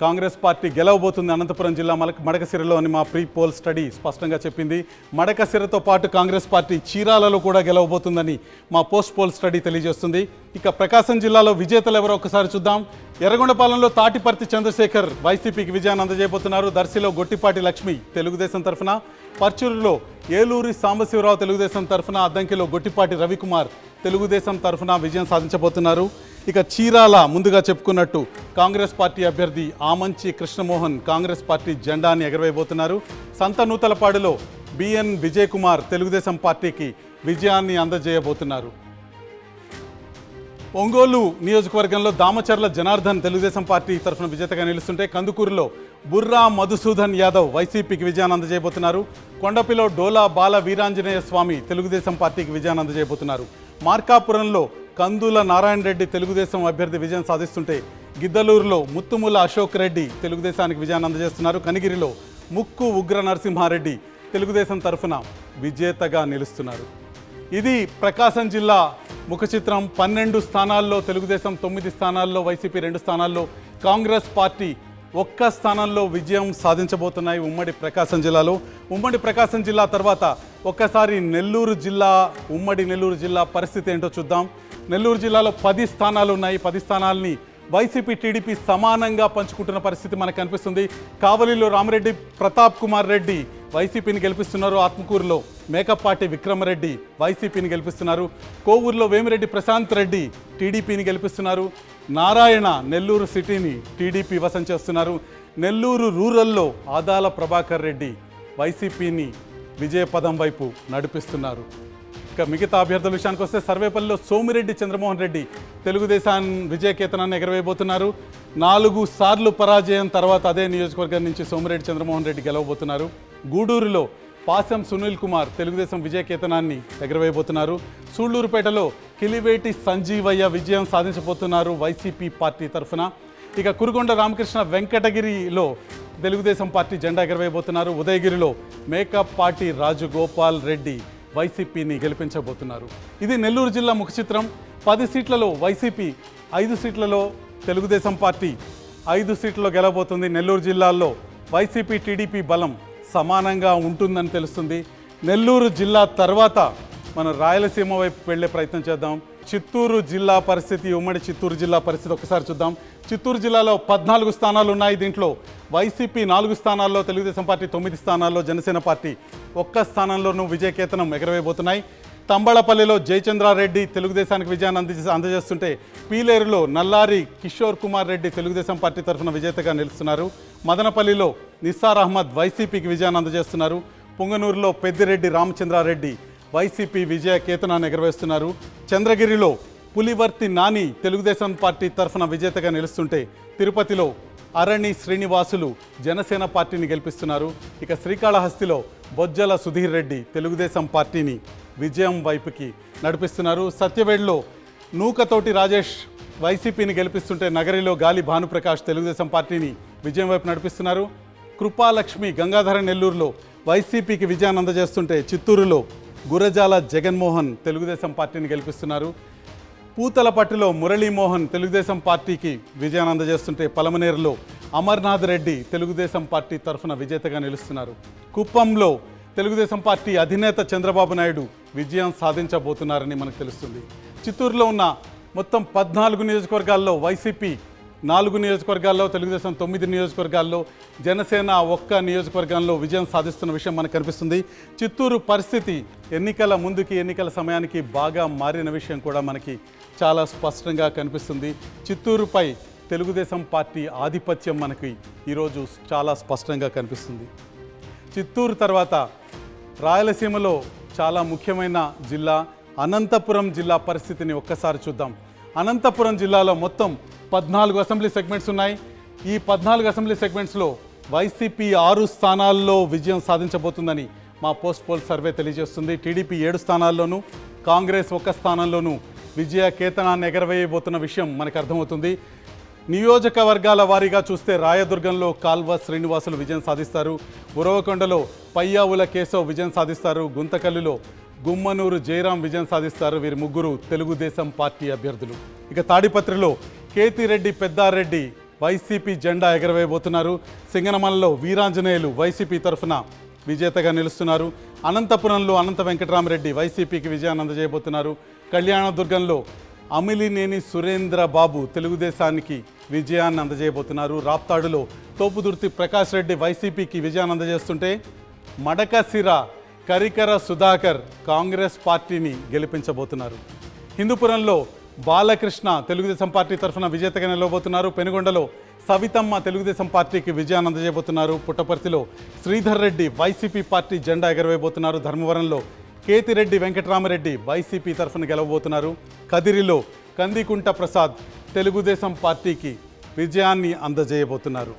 కాంగ్రెస్ పార్టీ గెలవబోతుంది అనంతపురం జిల్లా మడకసిరలో అని మా ప్రీ పోల్ స్టడీ స్పష్టంగా చెప్పింది. మడకసిరతో పాటు కాంగ్రెస్ పార్టీ చీరాలలో కూడా గెలవబోతుందని మా పోస్ట్ పోల్ స్టడీ తెలియజేస్తుంది. ఇక ప్రకాశం జిల్లాలో విజేతలు ఎవరో ఒకసారి చూద్దాం. ఎర్రగొండపాలెంలో తాటిపర్తి చంద్రశేఖర్ వైసీపీకి విజయాన్ని అందజేయబోతున్నారు. దర్శిలో గొట్టిపాటి లక్ష్మి తెలుగుదేశం తరఫున, పర్చూరులో ఏలూరి సాంబశివరావు తెలుగుదేశం తరఫున, అద్దంకిలో గొట్టిపాటి రవికుమార్ తెలుగుదేశం తరఫున విజయం సాధించబోతున్నారు. ఇక చీరాల ముందుగా చెప్పుకున్నట్టు కాంగ్రెస్ పార్టీ అభ్యర్థి ఆమంచి కృష్ణమోహన్ కాంగ్రెస్ పార్టీ జెండాని ఎగరవేయబోతున్నారు. సంతనూతలపాడులో బిఎన్ విజయ్ కుమార్ తెలుగుదేశం పార్టీకి విజయాన్ని అందజేయబోతున్నారు. ఒంగోలు నియోజకవర్గంలో దామచర్ల జనార్దన్ తెలుగుదేశం పార్టీ తరఫున విజేతగా నిలుస్తుంటే, కందుకూరులో బుర్రా మధుసూదన్ యాదవ్ వైసీపీకి విజయాన్ని అందజేయబోతున్నారు. కొండపిలో డోలా బాల వీరాంజనేయ స్వామి తెలుగుదేశం పార్టీకి విజయాన్ని అందజేయబోతున్నారు. మార్కాపురంలో కందుల నారాయణ రెడ్డి తెలుగుదేశం అభ్యర్థి విజయం సాధిస్తుంటే, గిద్దలూరులో ముత్తుముల అశోక్ రెడ్డి తెలుగుదేశానికి విజయాన్ని అందజేస్తున్నారు. కనిగిరిలో ముక్కు ఉగ్ర నరసింహారెడ్డి తెలుగుదేశం తరఫున విజేతగా నిలుస్తున్నారు. ఇది ప్రకాశం జిల్లా ముఖ చిత్రం. 12 స్థానాల్లో తెలుగుదేశం, 9 స్థానాల్లో వైసీపీ, 2 స్థానాల్లో కాంగ్రెస్ పార్టీ 1 స్థానంలో విజయం సాధించబోతున్నాయి ఉమ్మడి ప్రకాశం జిల్లాలో. ఉమ్మడి ప్రకాశం జిల్లా తర్వాత ఒక్కసారి నెల్లూరు జిల్లా, ఉమ్మడి నెల్లూరు జిల్లా పరిస్థితి ఏంటో చూద్దాం. నెల్లూరు జిల్లాలో 10 స్థానాలు ఉన్నాయి. 10 స్థానాల్ని వైసీపీ, టీడీపీ సమానంగా పంచుకుంటున్న పరిస్థితి మనకు కనిపిస్తుంది. కావలిలో రామిరెడ్డి ప్రతాప్ కుమార్ రెడ్డి వైసీపీని గెలిపిస్తున్నారు. ఆత్మకూరులో మేకపాటి విక్రమరెడ్డి వైసీపీని గెలిపిస్తున్నారు. కోవూరులో వేమిరెడ్డి ప్రశాంత్ రెడ్డి టీడీపీని గెలిపిస్తున్నారు. నారాయణ నెల్లూరు సిటీని టీడీపీ వశం చేస్తున్నారు. నెల్లూరు రూరల్లో ఆదాల ప్రభాకర్ రెడ్డి వైసీపీని విజయపదం వైపు నడిపిస్తున్నారు. ఇక మిగతా అభ్యర్థుల విషయానికి వస్తే, సర్వేపల్లిలో సోమిరెడ్డి చంద్రమోహన్ రెడ్డి తెలుగుదేశాన్ని విజయకేతనాన్ని ఎగరవేయబోతున్నారు. 4 సార్లు పరాజయం తర్వాత అదే నియోజకవర్గం నుంచి సోమిరెడ్డి చంద్రమోహన్ రెడ్డి గెలవబోతున్నారు. గూడూరులో పాసం సునీల్ కుమార్ తెలుగుదేశం విజయకేతనాన్ని ఎగరవేయబోతున్నారు. సూళ్లూరుపేటలో కిలివేటి సంజీవయ్య విజయం సాధించబోతున్నారు వైసీపీ పార్టీ తరఫున. ఇక కురుగొండ రామకృష్ణ వెంకటగిరిలో తెలుగుదేశం పార్టీ జెండా ఎగరవేయబోతున్నారు. ఉదయగిరిలో మేకపాటి రాజగోపాల్ రెడ్డి వైసీపీని గెలిపించబోతున్నారు. ఇది నెల్లూరు జిల్లా ముఖ చిత్రం. 10 సీట్లలో వైసీపీ, 5 సీట్లలో తెలుగుదేశం పార్టీ 5 సీట్లలో గెలవబోతుంది. నెల్లూరు జిల్లాల్లో వైసీపీ, టీడీపీ బలం సమానంగా ఉంటుందని తెలుస్తుంది. నెల్లూరు జిల్లా తర్వాత మనం రాయలసీమ వైపు వెళ్ళే ప్రయత్నం చేద్దాం. చిత్తూరు జిల్లా పరిస్థితి, ఉమ్మడి చిత్తూరు జిల్లా పరిస్థితి ఒకసారి చూద్దాం. చిత్తూరు జిల్లాలో 14 స్థానాలు ఉన్నాయి. దీంట్లో వైసీపీ 4 స్థానాల్లో, తెలుగుదేశం పార్టీ 9 స్థానాల్లో, జనసేన పార్టీ 1 స్థానంలోనూ విజయకేతనం ఎగరవేయబోతున్నాయి. తంబళపల్లిలో జయచంద్రారెడ్డి తెలుగుదేశానికి విజయాన్ని అందజేస్తుంటే, పీలేరులో నల్లారి కిషోర్ కుమార్ రెడ్డి తెలుగుదేశం పార్టీ తరఫున విజేతగా నిలుస్తున్నారు. మదనపల్లిలో నిస్సార్ అహ్మద్ వైసీపీకి విజయాన్ని అందజేస్తున్నారు. పుంగనూరులో పెద్దిరెడ్డి రామచంద్రారెడ్డి వైసీపీ విజయ కేతనాన్ని ఎగరవేస్తున్నారు. చంద్రగిరిలో పులివర్తి నాని తెలుగుదేశం పార్టీ తరఫున విజేతగా నిలుస్తుంటే, తిరుపతిలో అరణి శ్రీనివాసులు జనసేన పార్టీని గెలిపిస్తున్నారు. ఇక శ్రీకాళహస్తిలో బొజ్జల సుధీర్ రెడ్డి తెలుగుదేశం పార్టీని విజయం వైపుకి నడిపిస్తున్నారు. సత్యవేడ్లో నూకతోటి రాజేష్ వైసీపీని గెలిపిస్తుంటే, నగరిలో గాలి భానుప్రకాష్ తెలుగుదేశం పార్టీని విజయం వైపు నడిపిస్తున్నారు. కృపాలక్ష్మి గంగాధర నెల్లూరులో వైసీపీకి విజయాన్ని అందజేస్తుంటే, చిత్తూరులో గురజాల జగన్మోహన్ తెలుగుదేశం పార్టీని గెలిపిస్తున్నారు. పూతలపట్టులో మురళీమోహన్ తెలుగుదేశం పార్టీకి విజయాన్ని అందజేస్తుంటే, పలమనేరులో అమర్నాథ్ రెడ్డి తెలుగుదేశం పార్టీ తరఫున విజేతగా నిలుస్తున్నారు. కుప్పంలో తెలుగుదేశం పార్టీ అధినేత చంద్రబాబు నాయుడు విజయం సాధించబోతున్నారని మనకు తెలుస్తుంది. చిత్తూరులో ఉన్న మొత్తం 14 నియోజకవర్గాల్లో వైసీపీ 4 నియోజకవర్గాల్లో, తెలుగుదేశం 9 నియోజకవర్గాల్లో, జనసేన 1 నియోజకవర్గంలో విజయం సాధిస్తున్న విషయం మనకు కనిపిస్తుంది. చిత్తూరు పరిస్థితి ఎన్నికల ముందుకి, ఎన్నికల సమయానికి బాగా మారిన విషయం కూడా మనకి చాలా స్పష్టంగా కనిపిస్తుంది. చిత్తూరుపై తెలుగుదేశం పార్టీ ఆధిపత్యం మనకి ఈరోజు చాలా స్పష్టంగా కనిపిస్తుంది. చిత్తూరు తర్వాత రాయలసీమలో చాలా ముఖ్యమైన జిల్లా అనంతపురం జిల్లా పరిస్థితిని ఒక్కసారి చూద్దాం. అనంతపురం జిల్లాలో మొత్తం 14 అసెంబ్లీ సెగ్మెంట్స్ ఉన్నాయి. ఈ 14 అసెంబ్లీ సెగ్మెంట్స్లో వైసీపీ 6 స్థానాల్లో విజయం సాధించబోతుందని మా పోస్ట్ పోల్ సర్వే తెలియజేస్తుంది. టీడీపీ 7 స్థానాల్లోనూ, కాంగ్రెస్ 1 స్థానంలోనూ విజయ కేతనాన్ని ఎగరవేయబోతున్న విషయం మనకు అర్థమవుతుంది. నియోజకవర్గాల వారీగా చూస్తే రాయదుర్గంలో కాల్వ శ్రీనివాసులు విజయం సాధిస్తారు. ఉరవకొండలో పయ్యావుల కేశవ్ విజయం సాధిస్తారు. గుంతకల్లులో గుమ్మనూరు జయరాం విజయం సాధిస్తారు. వీరి ముగ్గురు తెలుగుదేశం పార్టీ అభ్యర్థులు. ఇక తాడిపత్రిలో కేతిరెడ్డి పెద్దారెడ్డి వైసీపీ జెండా ఎగరవేయబోతున్నారు. సింగనమలలో వీరాంజనేయులు వైసీపీ తరఫున విజేతగా నిలుస్తున్నారు. అనంతపురంలో అనంత వెంకటరామరెడ్డి వైసీపీకి విజయాన్ని అందజేయబోతున్నారు. కళ్యాణదుర్గంలో అమిలినేని సురేంద్ర బాబు తెలుగుదేశానికి విజయాన్ని అందజేయబోతున్నారు. రాప్తాడులో తోపుదుర్తి ప్రకాష్ రెడ్డి వైసీపీకి విజయాన్ని అందజేస్తుంటే మడకసిర కరికర సుధాకర్ కాంగ్రెస్ పార్టీని గెలిపించబోతున్నారు. హిందూపురంలో బాలకృష్ణ తెలుగుదేశం పార్టీ తరఫున విజేతగా నిలవబోతున్నారు. పెనుగొండలో సవితమ్మ తెలుగుదేశం పార్టీకి విజయాన్ని అందజేయబోతున్నారు. పుట్టపర్తిలో శ్రీధర్ రెడ్డి వైసీపీ పార్టీ జెండా ఎగరవేయబోతున్నారు. ధర్మవరంలో కేతిరెడ్డి వెంకటరామరెడ్డి వైసీపీ తరఫున గెలవబోతున్నారు. కదిరిలో కందికుంట ప్రసాద్ తెలుగుదేశం పార్టీకి విజయాన్ని అందజేయబోతున్నారు.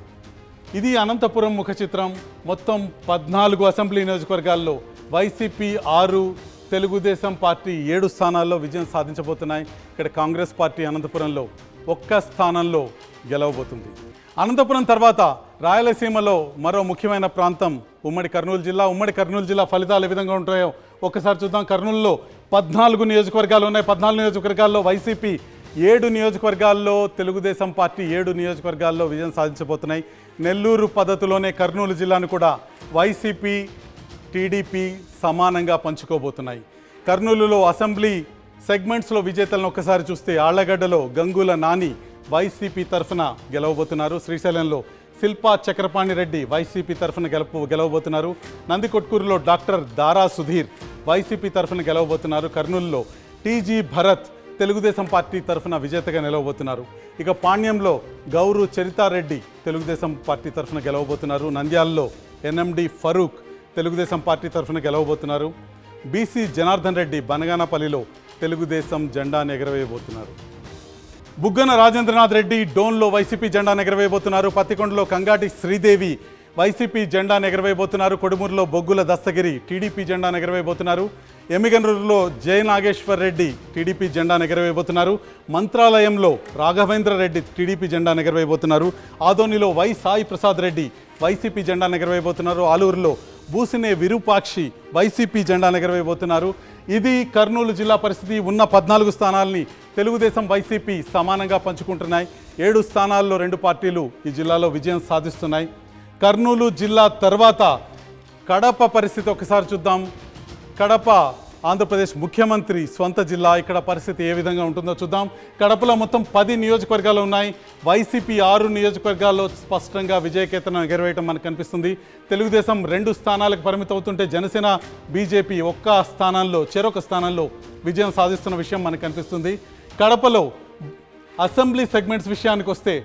ఇది అనంతపురం ముఖ చిత్రం. మొత్తం 14 అసెంబ్లీ నియోజకవర్గాల్లో వైసీపీ 6, తెలుగుదేశం పార్టీ 7 స్థానాల్లో విజయం సాధించబోతున్నాయి. ఇక్కడ కాంగ్రెస్ పార్టీ అనంతపురంలో 1 స్థానంలో గెలవబోతుంది. అనంతపురం తర్వాత రాయలసీమలో మరో ముఖ్యమైన ప్రాంతం ఉమ్మడి కర్నూలు జిల్లా. ఉమ్మడి కర్నూలు జిల్లా ఫలితాలు ఏ విధంగా ఉంటాయో ఒక్కసారి చూద్దాం. కర్నూలులో 14 నియోజకవర్గాలు ఉన్నాయి. 14 నియోజకవర్గాల్లో వైసీపీ 7 నియోజకవర్గాల్లో, తెలుగుదేశం పార్టీ 7 నియోజకవర్గాల్లో విజయం సాధించబోతున్నాయి. నెల్లూరు పద్ధతిలోనే కర్నూలు జిల్లాను కూడా వైసీపీ, టీడీపీ సమానంగా పంచుకోబోతున్నాయి. కర్నూలులో అసెంబ్లీ సెగ్మెంట్స్లో విజేతలను ఒక్కసారి చూస్తే ఆళ్లగడ్డలో గంగుల నాని వైసీపీ తరఫున గెలవబోతున్నారు. శ్రీశైలంలో శిల్పా చక్రపాణి రెడ్డి వైసీపీ తరఫున గెలవబోతున్నారు. నందికొట్కూరులో డాక్టర్ దారా సుధీర్ వైసీపీ తరఫున గెలవబోతున్నారు. కర్నూలులో టీజీ భరత్ తెలుగుదేశం పార్టీ తరఫున విజేతగా నిలవబోతున్నారు. ఇక పాణ్యంలో గౌరు చరితారెడ్డి తెలుగుదేశం పార్టీ తరఫున గెలవబోతున్నారు. నంద్యాలలో ఎన్ఎండి ఫరూక్ తెలుగుదేశం పార్టీ తరఫున గెలవబోతున్నారు. బీసీ జనార్దన్ రెడ్డి బనగానపల్లిలో తెలుగుదేశం జెండాను ఎగరవేయబోతున్నారు. బుగ్గన రాజేంద్రనాథ్ రెడ్డి డోన్లో వైసీపీ జెండాను ఎగరవేయబోతున్నారు. పత్తికొండలో కంగాటి శ్రీదేవి వైసీపీ జెండాను ఎగరవేయబోతున్నారు. కొడుమూరులో బొగ్గుల దస్తగిరి టీడీపీ జెండాను ఎగరవేయబోతున్నారు. ఎమ్మిగనూరులో జయ నాగేశ్వర్ రెడ్డి టీడీపీ జెండాను ఎగరవేయబోతున్నారు. మంత్రాలయంలో రాఘవేంద్ర రెడ్డి టీడీపీ జెండాను ఎగరవేయబోతున్నారు. ఆదోనిలో వై సాయి ప్రసాద్ రెడ్డి వైసీపీ జెండాను ఎగరవేయబోతున్నారు. ఆలూరులో బూసినే విరూపాక్షి వైసీపీ జెండాను ఎగరవేయబోతున్నారు. ఇది కర్నూలు జిల్లా పరిస్థితి. ఉన్న 14 స్థానాల్ని తెలుగుదేశం, వైసీపీ సమానంగా పంచుకుంటున్నాయి. 7 స్థానాల్లో 2 పార్టీలు ఈ జిల్లాలో విజయం సాధిస్తున్నాయి. కర్నూలు జిల్లా తర్వాత కడప పరిస్థితి ఒకసారి చూద్దాం. కడప ఆంధ్రప్రదేశ్ ముఖ్యమంత్రి స్వంత జిల్లా. ఇక్కడ పరిస్థితి ఏ విధంగా ఉంటుందో చూద్దాం. కడపలో మొత్తం 10 నియోజకవర్గాలు ఉన్నాయి. వైసీపీ 6 నియోజకవర్గాల్లో స్పష్టంగా విజయకేతనం ఎగరవేయటం మనకు కనిపిస్తుంది. తెలుగుదేశం 2 స్థానాలకు పరిమితం అవుతుంటే జనసేన, బీజేపీ చెరొక స్థానంలో విజయం సాధిస్తున్న విషయం మనకు కనిపిస్తుంది. కడపలో అసెంబ్లీ సెగ్మెంట్స్ విషయానికి వస్తే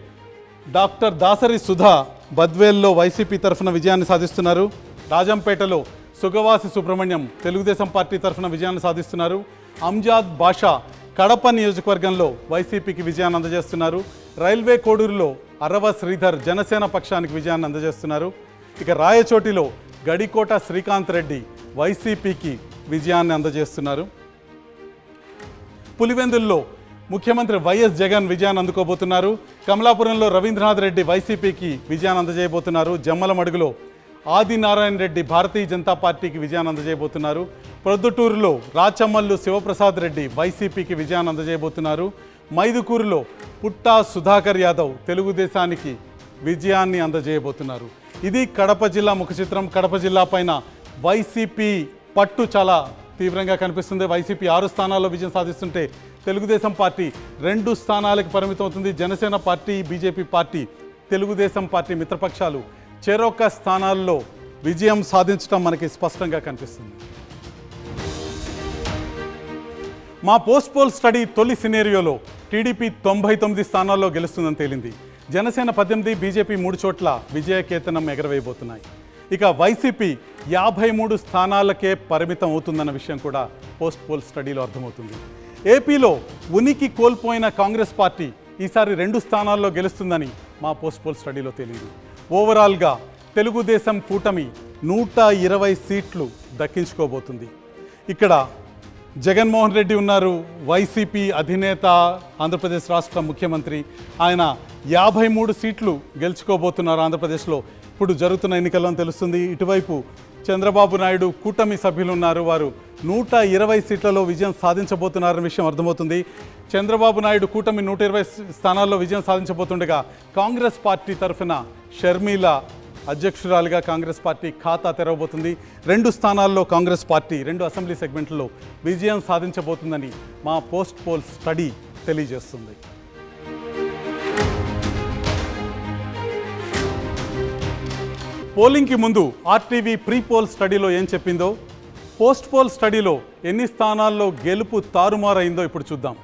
డాక్టర్ దాసరి సుధా బద్వేల్లో వైసీపీ తరఫున విజయాన్ని సాధిస్తున్నారు. రాజంపేటలో సుగవాసి సుబ్రహ్మణ్యం తెలుగుదేశం పార్టీ తరఫున విజయాన్ని సాధిస్తున్నారు. అంజాద్ బాషా కడప నియోజకవర్గంలో వైసీపీకి విజయాన్ని అందజేస్తున్నారు. రైల్వే కోడూరులో అరవ శ్రీధర్ జనసేన పక్షానికి విజయాన్ని అందజేస్తున్నారు. ఇక రాయచోటిలో గడికోట శ్రీకాంత్ రెడ్డి వైసీపీకి విజయాన్ని అందజేస్తున్నారు. పులివెందుల్లో ముఖ్యమంత్రి వైఎస్ జగన్ విజయాన్ని అందుకోబోతున్నారు. కమలాపురంలో రవీంద్రనాథ్ రెడ్డి వైసీపీకి విజయాన్ని అందజేయబోతున్నారు. జమ్మలమడుగులో ఆదినారాయణ రెడ్డి భారతీయ జనతా పార్టీకి విజయాన్ని అందజేయబోతున్నారు. ప్రొద్దుటూరులో రాచమల్లు శివప్రసాద్ రెడ్డి వైసీపీకి విజయాన్ని అందజేయబోతున్నారు. మైదుకూరులో పుట్టా సుధాకర్ యాదవ్ తెలుగుదేశానికి విజయాన్ని అందజేయబోతున్నారు. ఇది కడప జిల్లా ముఖ చిత్రం. కడప జిల్లా పైన వైసీపీ పట్టు చాలా తీవ్రంగా కనిపిస్తుంది. వైసీపీ 6 స్థానాల్లో విజయం సాధిస్తుంటే తెలుగుదేశం పార్టీ 2 స్థానాలకు పరిమితం అవుతుంది. Janasena party, BJP party, Telugu Desam party మిత్రపక్షాలు చెరొక స్థానాల్లో విజయం సాధించడం మనకి స్పష్టంగా కనిపిస్తుంది. మా పోస్ట్ పోల్ స్టడీ తొలి సినేరియోలో టీడీపీ 99 స్థానాల్లో గెలుస్తుందని తేలింది. జనసేన 18, బీజేపీ 3 చోట్ల విజయకేతనం ఎగరవేయబోతున్నాయి. ఇక వైసీపీ 53 స్థానాలకే పరిమితం అవుతుందన్న విషయం కూడా పోస్ట్ పోల్ స్టడీలో అర్థమవుతుంది. ఏపీలో ఉనికి కోల్పోయిన కాంగ్రెస్ పార్టీ ఈసారి 2 స్థానాల్లో గెలుస్తుందని మా పోస్ట్ పోల్ స్టడీలో తేలింది. ఓవరాల్గా తెలుగుదేశం కూటమి 120 సీట్లు దక్కించుకోబోతుంది. ఇక్కడ జగన్మోహన్ రెడ్డి ఉన్నారు, వైసీపీ అధినేత, ఆంధ్రప్రదేశ్ రాష్ట్ర ముఖ్యమంత్రి. ఆయన 53 సీట్లు గెలుచుకోబోతున్నారు ఆంధ్రప్రదేశ్లో. ఇప్పుడు జరుగుతున్న ఎన్నికల్లో తెలుస్తుంది. ఇటువైపు చంద్రబాబు నాయుడు కూటమి సభ్యులు ఉన్నారు, వారు 120 సీట్లలో విజయం సాధించబోతున్నారన్న విషయం అర్థమవుతుంది. చంద్రబాబు నాయుడు కూటమి 120 స్థానాల్లో విజయం సాధించబోతుండగా కాంగ్రెస్ పార్టీ తరఫున షర్మిల అధ్యక్షురాలిగా కాంగ్రెస్ పార్టీ ఖాతా తెరవబోతుంది. 2 స్థానాల్లో కాంగ్రెస్ పార్టీ 2 అసెంబ్లీ సెగ్మెంట్లలో విజయం సాధించబోతుందని మా పోస్ట్ పోల్ స్టడీ తెలియజేస్తుంది. పోలింగ్కి ముందు ఆర్టీవీ ప్రీ పోల్ స్టడీలో ఏం చెప్పిందో, పోస్ట్ పోల్ స్టడీలో ఎన్ని స్థానాల్లో గెలుపు తారుమారైందో ఇప్పుడు చూద్దాం.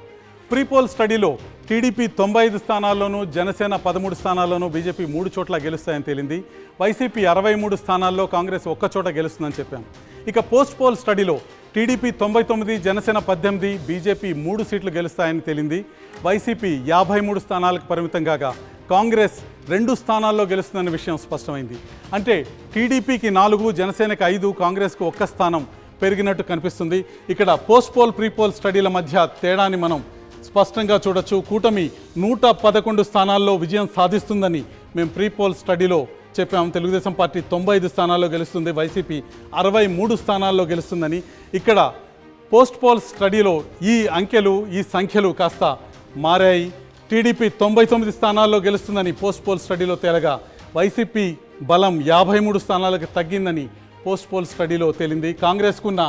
ప్రీ పోల్ స్టడీలో టీడీపీ 95 స్థానాల్లోనూ, జనసేన 13 స్థానాల్లోనూ, బీజేపీ 3 చోట్ల గెలుస్తాయని తేలింది. వైసీపీ 63 స్థానాల్లో, కాంగ్రెస్ 1 చోట గెలుస్తుందని చెప్పాం. ఇక పోస్ట్ పోల్ స్టడీలో టీడీపీ 99, జనసేన 18, బీజేపీ 3 సీట్లు గెలుస్తాయని తేలింది. వైసీపీ 53 స్థానాలకు పరిమితం కాగా కాంగ్రెస్ 2 స్థానాల్లో గెలుస్తుందన్న విషయం స్పష్టమైంది. అంటే టీడీపీకి 4, జనసేనకి 5, కాంగ్రెస్కు 1 స్థానం పెరిగినట్టు కనిపిస్తుంది. ఇక్కడ పోస్ట్ పోల్ ప్రీ పోల్ స్టడీల మధ్య తేడాని మనం స్పష్టంగా చూడొచ్చు. కూటమి 111 స్థానాల్లో విజయం సాధిస్తుందని మేము ప్రీ పోల్ స్టడీలో చెప్పాము. తెలుగుదేశం పార్టీ 95 స్థానాల్లో గెలుస్తుంది, వైసీపీ 63 స్థానాల్లో గెలుస్తుందని. ఇక్కడ పోస్ట్ పోల్ స్టడీలో ఈ అంకెలు, ఈ సంఖ్యలు కాస్త మారాయి. టీడీపీ 99 స్థానాల్లో గెలుస్తుందని పోస్ట్ పోల్ స్టడీలో తేలగా, వైసీపీ బలం 53 స్థానాలకు తగ్గిందని పోస్ట్ పోల్ స్టడీలో తేలింది. కాంగ్రెస్కున్న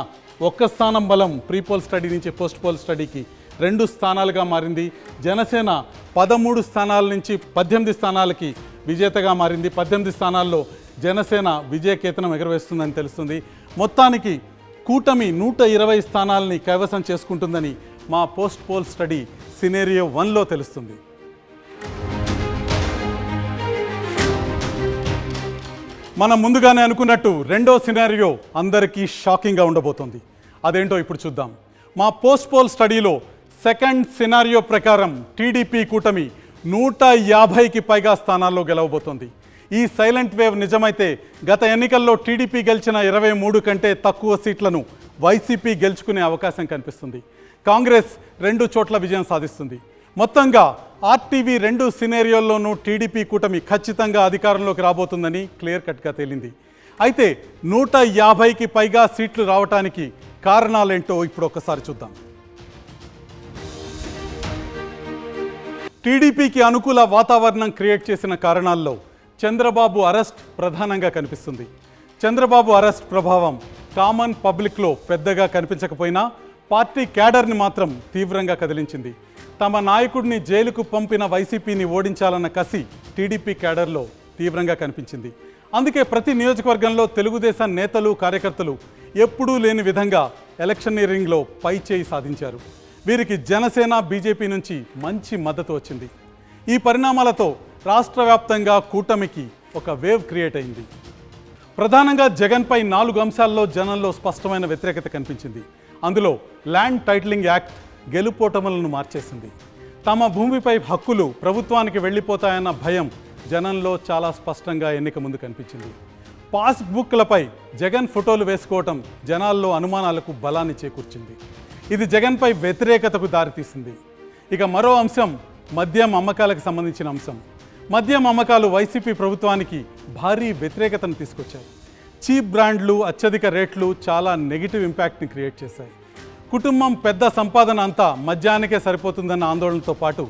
1 స్థానం బలం ప్రీ పోల్ స్టడీ నుంచి పోస్ట్ పోల్ స్టడీకి 2 స్థానాలుగా మారింది. జనసేన 13 స్థానాల నుంచి 18 స్థానాలకి విజేతగా మారింది. 18 స్థానాల్లో జనసేన విజయకేతనం ఎగరవేస్తుందని తెలుస్తుంది. మొత్తానికి కూటమి 120 స్థానాలని కైవసం చేసుకుంటుందని మా పోస్ట్ పోల్ స్టడీ సినేరియో 1లో తెలుస్తుంది. మనం ముందుగానే అనుకున్నట్టు రెండో సినారియో అందరికీ షాకింగ్గా ఉండబోతోంది. అదేంటో ఇప్పుడు చూద్దాం. మా పోస్ట్ పోల్ స్టడీలో సెకండ్ సినారియో ప్రకారం టీడీపీ కూటమి 150కి పైగా స్థానాల్లో గెలవబోతోంది. ఈ సైలెంట్ వేవ్ నిజమైతే గత ఎన్నికల్లో టీడీపీ గెలిచిన 23 కంటే తక్కువ సీట్లను వైసీపీ గెలుచుకునే అవకాశం కనిపిస్తుంది. కాంగ్రెస్ 2 చోట్ల విజయం సాధిస్తుంది. మొత్తంగా ఆర్టీవీ 2 సినేరియోల్లోనూ టీడీపీ కూటమి ఖచ్చితంగా అధికారంలోకి రాబోతుందని క్లియర్ కట్గా తేలింది. అయితే 150కి పైగా సీట్లు రావటానికి కారణాలేంటో ఇప్పుడు ఒకసారి చూద్దాం. టీడీపీకి అనుకూల వాతావరణం క్రియేట్ చేసిన కారణాల్లో చంద్రబాబు అరెస్ట్ ప్రధానంగా కనిపిస్తుంది. చంద్రబాబు అరెస్ట్ ప్రభావం కామన్ పబ్లిక్లో పెద్దగా కనిపించకపోయినా పార్టీ క్యాడర్ని మాత్రం తీవ్రంగా కదిలించింది. తమ నాయకుడిని జైలుకు పంపిన వైసీపీని ఓడించాలన్న కసి టీడీపీ క్యాడర్లో తీవ్రంగా కనిపించింది. అందుకే ప్రతి నియోజకవర్గంలో తెలుగుదేశం నేతలు, కార్యకర్తలు ఎప్పుడూ లేని విధంగా ఎలక్షనీరింగ్లో పైచేయి సాధించారు. వీరికి జనసేన, బీజేపీ నుంచి మంచి మద్దతు వచ్చింది. ఈ పరిణామాలతో రాష్ట్ర వ్యాప్తంగా కూటమికి ఒక వేవ్ క్రియేట్ అయింది. ప్రధానంగా జగన్పై 4 అంశాల్లో జనంలో స్పష్టమైన వ్యతిరేకత కనిపించింది. అందులో ల్యాండ్ టైటిలింగ్ యాక్ట్ గెలుపోటములను మార్చేసింది. తమ భూమిపై హక్కులు ప్రభుత్వానికి వెళ్ళిపోతాయన్న భయం జనంలో చాలా స్పష్టంగా ఎన్నిక ముందు కనిపించింది. పాస్బుక్లపై జగన్ ఫోటోలు వేసుకోవటం జనాల్లో అనుమానాలకు బలాన్ని చేకూర్చింది. ఇది జగన్పై వ్యతిరేకతకు దారితీసింది. ఇక మరో అంశం మద్యం అమ్మకాలకు సంబంధించిన అంశం. మద్యం అమ్మకాలు వైసీపీ ప్రభుత్వానికి భారీ వ్యతిరేకతను తీసుకొచ్చాయి. చీప్ బ్రాండ్లు, అత్యధిక రేట్లు చాలా నెగిటివ్ ఇంపాక్ట్ని క్రియేట్ చేశాయి. కుటుంబం పెద్ద సంపాదన అంతా మద్యానికే సరిపోతుందన్న ఆందోళనతో పాటు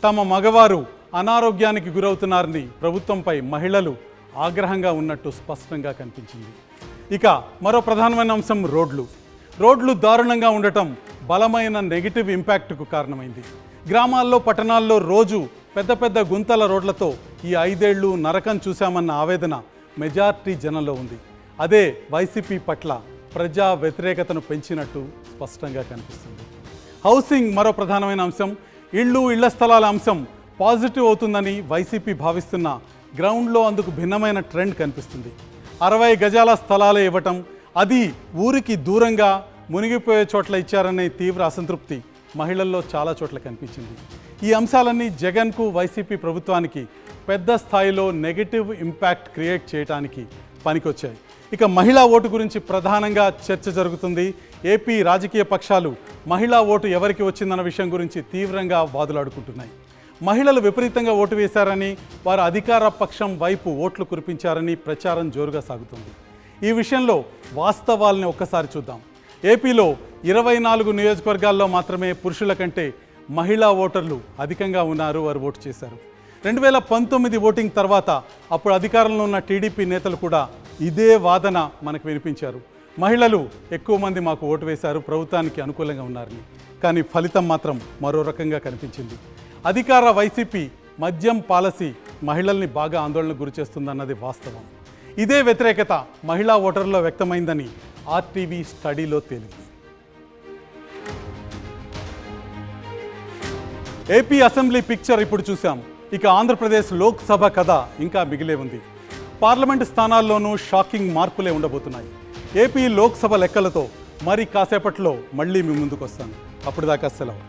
తమ మగవారు అనారోగ్యానికి గురవుతున్నారని ప్రభుత్వంపై మహిళలు ఆగ్రహంగా ఉన్నట్టు స్పష్టంగా కనిపించింది. ఇక మరో ప్రధానమైన అంశం రోడ్లు దారుణంగా ఉండటం బలమైన నెగిటివ్ ఇంపాక్ట్కు కారణమైంది. గ్రామాల్లో, పట్టణాల్లో రోజు పెద్ద పెద్ద గుంతల రోడ్లతో ఈ 5 ఏళ్లు నరకం చూశామన్న ఆవేదన మెజార్టీ జనంలో ఉంది. అదే వైసీపీ పట్ల ప్రజా వ్యతిరేకతను పెంచినట్టు స్పష్టంగా కనిపిస్తుంది. హౌసింగ్ మరో ప్రధానమైన అంశం. ఇళ్ల స్థలాల అంశం పాజిటివ్ అవుతుందని వైసీపీ భావిస్తున్న గ్రౌండ్లో అందుకు భిన్నమైన ట్రెండ్ కనిపిస్తుంది. 60 గజాల స్థలాలే ఇవ్వటం, అది ఊరికి దూరంగా మునిగిపోయే చోట్ల ఇచ్చారనే తీవ్ర అసంతృప్తి మహిళల్లో చాలా చోట్ల కనిపించింది. ఈ అంశాలన్నీ జగన్కు, వైసీపీ ప్రభుత్వానికి పెద్ద స్థాయిలో నెగటివ్ ఇంపాక్ట్ క్రియేట్ చేయడానికి పనికొచ్చాయి. ఇక మహిళా ఓటు గురించి ప్రధానంగా చర్చ జరుగుతుంది. ఏపీ రాజకీయ పక్షాలు మహిళా ఓటు ఎవరికి వచ్చిందన్న విషయం గురించి తీవ్రంగా వాదులాడుకుంటున్నాయి. మహిళలు విపరీతంగా ఓటు వేశారని, వారు అధికార పక్షం వైపు ఓట్లు కురిపించారని ప్రచారం జోరుగా సాగుతుంది. ఈ విషయంలో వాస్తవాల్ని ఒక్కసారి చూద్దాం. ఏపీలో 24 నియోజకవర్గాల్లో మాత్రమే పురుషుల కంటే మహిళా ఓటర్లు అధికంగా ఉన్నారు, వారు ఓటు చేశారు. 2019 ఓటింగ్ తర్వాత అప్పుడు అధికారంలో ఉన్న టీడీపీ నేతలు కూడా ఇదే వాదన మనకు వినిపించారు. మహిళలు ఎక్కువ మంది మాకు ఓటు వేశారు, ప్రభుత్వానికి అనుకూలంగా ఉన్నారని. కానీ ఫలితం మాత్రం మరో రకంగా కనిపించింది. అధికార వైసీపీ మద్యం పాలసీ మహిళల్ని బాగా ఆందోళనకు గురిచేస్తుందన్నది వాస్తవం. ఇదే వ్యతిరేకత మహిళా ఓటర్లలో వ్యక్తమైందని ఆర్టీవీ స్టడీలో తేలింది. ఏపీ అసెంబ్లీ పిక్చర్ ఇప్పుడు చూసాం. ఇక ఆంధ్రప్రదేశ్ లోక్సభ కథ ఇంకా మిగిలే ఉంది. పార్లమెంటు స్థానాల్లోనూ షాకింగ్ మార్పులే ఉండబోతున్నాయి. ఏపీ లోక్సభ లెక్కలతో మరి కాసేపట్లో మళ్ళీ మీ ముందుకు వస్తాను. అప్పుడు దాకా సెలవు.